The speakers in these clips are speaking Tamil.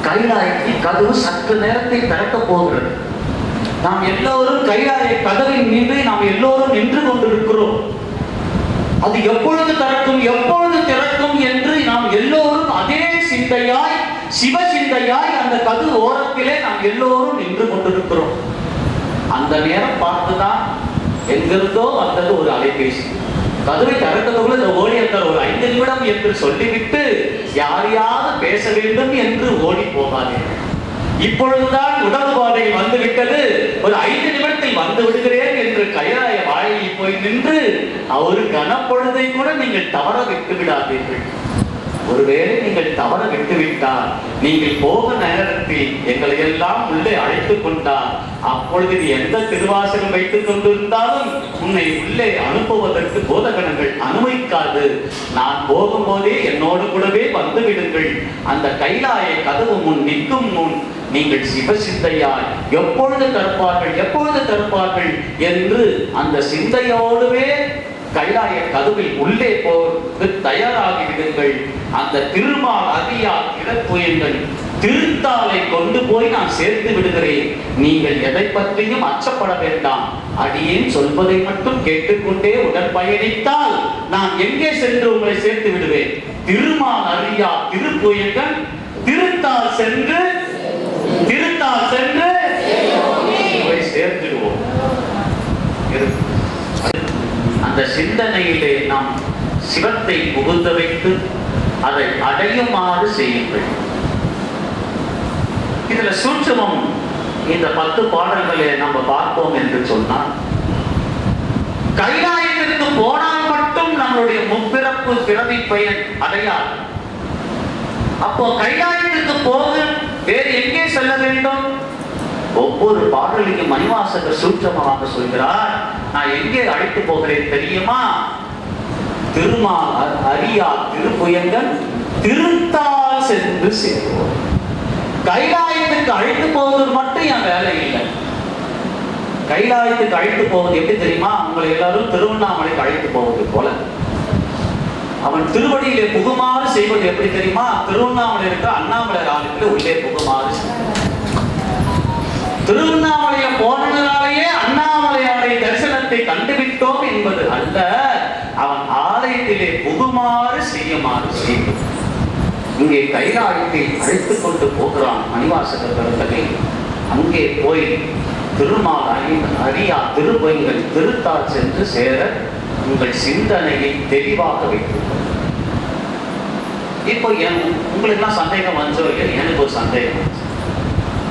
கைலாயத்தின் கதவு சற்று நேரத்தை திறக்க போகிறது. நாம் எல்லோரும் கைலாய கதவின் மீது நாம் எல்லோரும் நின்று கொண்டிருக்கிறோம். அது எப்பொழுது திறக்கும், எப்பொழுது திறக்கும் என்று நாம் எல்லோரும் அதே சிந்தையாய், சிவ சிந்தையாய் அந்த கதவு ஓரத்திலே நாம் எல்லோரும் நின்று கொண்டிருக்கிறோம். அந்த நேரம் பார்த்துதான் எங்கிருந்தோ வந்தது ஒரு அலைபேசி. கதவை திறக்கிறதுக்குள்ள இந்த ஓடியத்தர் ஒரு 5 நிமிடம் என்று சொல்லிவிட்டு யாரையாவது பேச வேண்டும் என்று ஓடி போகாதீர்கள். இப்பொழுதுதான் உடல்பாதை வந்துவிட்டது, ஒரு 5 நிமிடத்தில் வந்து விடுகிறேன் என்று கைலாய வாழையில் போய் நின்று ஒரு கனப்பொழுதை கூட நீங்கள் தவற விட்டு விடாதீர்கள். ஒருவேளை நீங்கள் தவற விட்டுவிட்டால், நீங்கள் போக நேரத்தில் எங்களை எல்லாம் உள்ளே அழைத்துக் கொண்டால், அப்பொழுது நீ எந்த திருவாசகம் வைத்துக் கொண்டிருந்தாலும் உன்னை உள்ளே அனுப்புவதற்கு போதகனங்கள் அனுமதிக்காது. நான் போகும்போதே என்னோடு கூடவே வந்து விடுங்கள். அந்த கைலாய கதவு முன் நிற்கும் முன் நீங்கள் சிவசிந்தையாய் எப்பொழுது திறப்பார்கள், எப்பொழுது திறப்பார்கள் என்று அந்த சிந்தையோடுவே கைலாய கதவில் உள்ளே போவது தயாராகி விடுங்கள். அந்த திருமால் அறியா திறப்புயங்கள் திருத்தாலை கொண்டு போய் நான் சேர்த்து விடுகிறேன். நீங்கள் எதை பற்றியும் அச்சப்பட வேண்டாம். அடியேன் சொல்வதை மட்டும் கேட்டுக்கொண்டே உடன் பயணித்தால் நான் எங்கே சென்று உங்களை சேர்த்து விடுவேன். திருமால் அறியா திருப்புயங்கள் திருத்தால் சென்று சேர்த்துடுவோம். அந்த சிந்தனையிலே நாம் சிவத்தை புகுந்த வைத்து அதை அடையுமாறு செய்யுங்கள். இதுல சூட்சமம் இந்த 10 பாடல்களை நம்ம பார்ப்போம் என்று சொன்னால், கைலாயத்திற்கு போனால் மட்டும் நம்மளுடைய முப்பிறப்பு பிறவி பயன் அடையாது. அப்போ கைலாயத்திற்கு போக வேறு எங்கே செல்ல வேண்டும்? ஒவ்வொரு பாடலையும் மணிவாசகர் சூட்சமமாக சொல்கிறார். நான் எங்கே அழைத்து போகிறேன் தெரியுமா? திருமால் அறியா திருப்புயங்கள் திருத்தால் சென்று சேருவோம். கைலாயத்துக்கு அழைத்து போவது மட்டும் என் வேலை இல்லை. கைலாயத்துக்கு அழைத்து போவது எப்படி தெரியுமா? உங்களை எல்லாரும் திருவண்ணாமலைக்கு அழைத்து போவது போல அவன் திருவடியிலே புகுமாறு செய்வது எப்படி தெரியுமா? திருவண்ணாமலை இருக்கிற அண்ணாமலை ஆலயத்தில் உள்ளே புகுமாறு. திருவண்ணாமலைய போனதாலேயே அண்ணாமலையாரை தரிசனத்தை கண்டுவிட்டோம் என்பது அல்ல, அவன் ஆலயத்திலே புகுமாறு செய்யுமாறு செய்யும். இங்கே கைலாயத்தை அழைத்துக் கொண்டு போகிறான் மணிவாசகர் கருத்தகை. அங்கே போய் திருமால் அறியா திருப்பயங்கள் திருத்தால் சென்று சேர உங்கள் சிந்தனையை தெளிவாக வைத்துள்ளது. இப்போ உங்களுக்கு எல்லாம் சந்தேகம் வந்துச்சோ இல்லையா? எனக்கு ஒரு சந்தேகம் வந்துச்சு.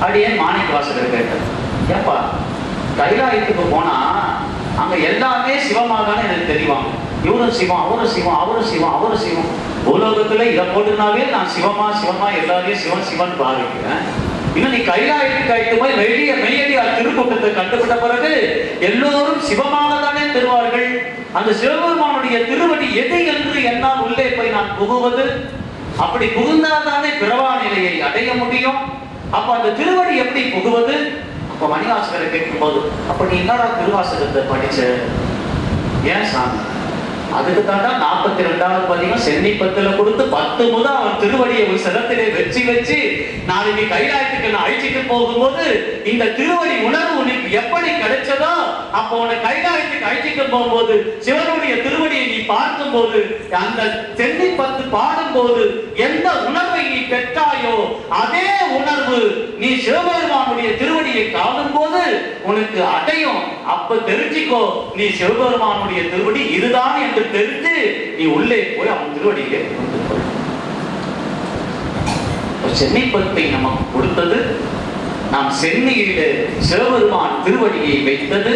அப்படி ஏன் மாணிக்க வாசகர் கேட்டார், ஏப்பா கைலாயத்துக்கு போனா அங்க எல்லாமே சிவமாக எனக்கு தெரிவாங்க. இவரும் சிவம், அவரும் சிவம், அவரும் சிவம், அவரும் சிவம். பூலோகத்துல இதை போட்டுனாவே நான் சிவமா சிவமா எல்லாரையும் சிவன் சிவன் பாவிக்கிறேன். இன்னும் நீ கைலாயத்துக்கு அழைத்து போய் மெய்யடியா திருக்கூட்டத்தை கண்டுபிட்ட பிறகு எல்லோரும் சிவமாக தானே தருவார்கள். அந்த சிவபெருமானுடைய திருவடி எது என்று என்னால் உள்ளே போய் நான் புகுவது? அப்படி புகுந்தால்தானே பிறவா நிலையை அடைய முடியும். அப்ப அந்த திருவடி எப்படி புகுவது? அப்ப மணிவாசகரை கேட்கும் போது, அப்ப நீ என்னடா திருவாசகத்தை படிச்ச? ஏன் சாமி? அதுக்கு தாண்டா 42வது பதிகம் சென்னி 10ல கொடுத்து 10 முதல் அவன் திருவடியை ஒரு சிரத்திலே வச்சு நாளைக்கு கைலாயத்துக்கு நான் அழிச்சிட்டு போகும்போது இந்த திருவடி உணர்வு உனக்கு எப்படி கிடைச்சதோ, அப்போ உன்னை கைலாயத்துக்கு அழிச்சிட்டு போகும்போது சிவனுடைய திருவடியை நீ பார்க்கும் போது, அந்த சென்னி 10 பாடும் போது எந்த உணர்வை நீ பெற்றாயோ அதே உணர்வு நீ சிவபெருமானுடைய திருவடியை காணும் போது உனக்கு அடையும். அப்ப தெரிஞ்சுக்கோ, நீ சிவபெருமானுடைய திருவடி இதுதான் என்று தெரிஞ்சு நீ உள்ளே போய் அவன் திருவடியிலே சென்னை 10 நமக்கு கொடுத்தது. நாம் சென்னையிலே சிவபெருமான் திருவடியை வைத்தது,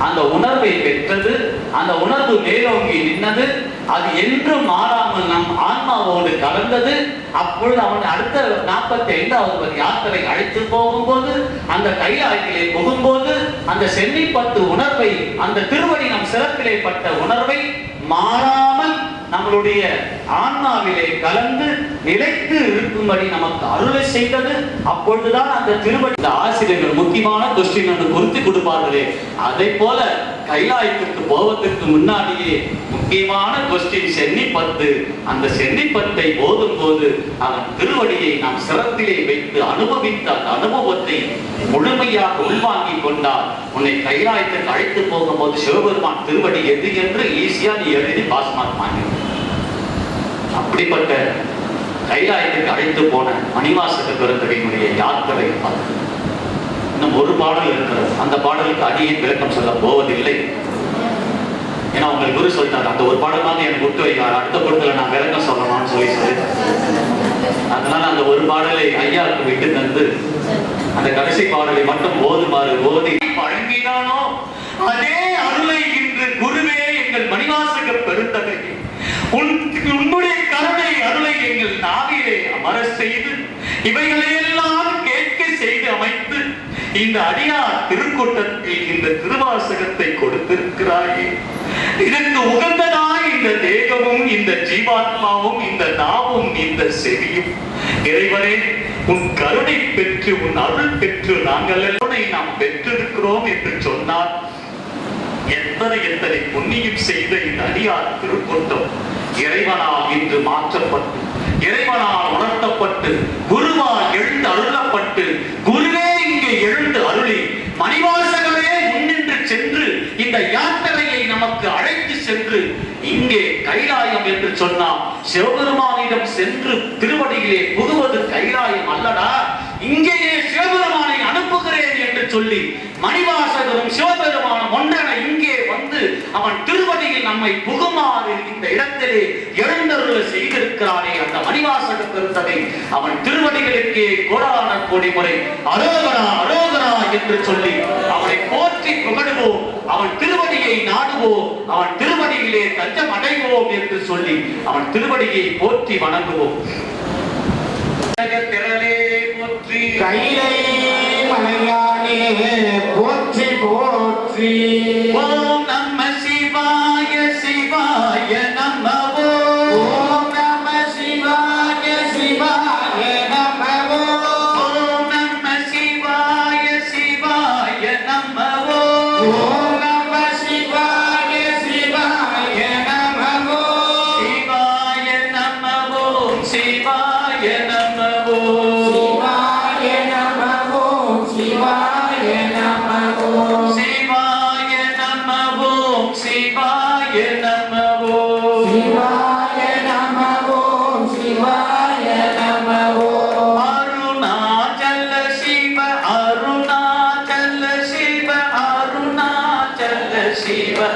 அந்த உணர்வை பெற்றது, அந்த உணர்வு மேலோங்கி நின்னது. அது என்றும் மாறாமல் நம் ஆன்மாவோடு கலந்தது. அப்பொழுது அவன் அடுத்த 45வது யாத்திரை அழைத்து போகும்போது, அந்த கைலாயத்திலே புகும்போது, அந்த சென்னி 10 உணர்வை, அந்த திருவடி நம் சிறப்பிலே பட்ட உணர்வை மாறாமல் நம்மளுடைய ஆன்மாவிலே கலந்து நிலைத்து இருக்கும்படி நமக்கு அருளை செய்தது. அப்பொழுதுதான் அந்த திருவடி ஆசிரியர்கள் முக்கியமான கொஸ்டின் ஒன்று குறித்து கொடுப்பார்களே, அதை போல கைலாயத்திற்கு போவதற்கு முன்னாடியே முக்கியமான கொஸ்டின் சென்னிப்பத்து. அந்த சென்னிப்பத்தை போதும் போது அவன் திருவடியை நாம் சிரத்திலே வைத்து அனுபவித்த அந்த அனுபவத்தை முழுமையாக உள்வாங்கிக் கொண்டால் உன்னை கைலாயத்திற்கு அழைத்து போகும்போது சிவபெருமான் திருவடி எது என்று ஈஸியா நீ எழுதி பாஸ் மார்க் வாங்கி. அப்படிப்பட்ட கைலாயத்திற்கு அழைத்து போன மணிவாசக பெருந்தகையினுடைய யாத்திரை பார்த்து இன்னும் ஒரு பாடல் இருக்கிறது. அந்த பாடலுக்கு அடியே விளக்கம் சொல்ல போவதில்லை. ஏன்னா உங்களுக்கு குரு சொல்லிட்டாரு, அந்த ஒரு பாடலாவது எனக்கு விட்டு வைக்கிறார், அடுத்த பொருட்களை நான் விளக்கம் சொல்லணும்னு சொல்லி அதனால அந்த ஒரு பாடலை ஐயாவுக்கு விட்டு தந்து அந்த கடைசி பாடலை மட்டும் ஓதுமாறு ஓதி வழங்கினானோ அதே அருளை இன்று குருவே எங்கள் மணிவாசக பெருந்தகை உன்னுடைய கருணை அருளை எங்கள் நாவிலே அமர செய்து இவைகளையெல்லாம் கேட்க செய்து அமைத்து இந்த அடியார் திருக்கூட்டத்தில் இந்த திருவாசகத்தை கொடுத்திருக்கிறாயே. இதற்கு உகந்ததாய் இந்த தேகமும் இந்த ஜீவாத்மாவும் இந்த நாவும் இந்த செவியும் இறைவனே உன் கருணை பெற்று உன் அருள் பெற்று நாங்கள் எல்லோரை நாம் பெற்றிருக்கிறோம் என்று சொன்னால் எத்தனை எத்தனை புண்ணியம் செய்த இந்த அடியார் திருக்கூட்டம் இறைவனால் இன்று மாற்றப்பட்டு இறைவனால் உணர்த்தப்பட்டு குருவால் எழுந்து அருளப்பட்டு குருவே இங்கே எழுந்து அருளி மணிவாசகரே முன்னின்று சென்று இந்த யாத்திரையை நமக்கு அழைத்து சென்று இங்கே கைலாயம் என்று சொன்னால் சிவபெருமானிடம் சென்று திருவடியிலே புகுவது கைலாயம் அல்லடா, இங்கேயே சிவபெருமானை அனுப்புகிறேன் என்று சொல்லி மணிவாசகரும் சிவபெருமானும் ஒன்றென இங்கே வந்து அவன் திருவடியில் நம்மை புகுமாறு இந்த இடத்திலே எழுந்தருள செய்திருக்கிறானே அந்த மணிவாசக பெருந்தகை அவன் திருவடிகளுக்கே கோடான கோடி முறை அரோகரா அரோகரா என்று சொல்லி அவனை போற்றி புகழுவோம், அவன் திருவடியை நாடுவோம், அவன் திருவடியிலே தஞ்சம் அடைவோம் என்று சொல்லி அவன் திருவடியை போற்றி வணங்குவோம். கைலை மலையானே போற்றி போற்றி. ஓம் நம சிவாய சிவாய நம. ஓம் நம சிவாய சிவாய நம. ஓம் நம சிவாய சிவாய நம. ஓம் நம சிவாய சிவாய நம. சிவாய நம. சிவாய நம. சிவாய நம. சிவாய நம. சிவாய நம. சிவாய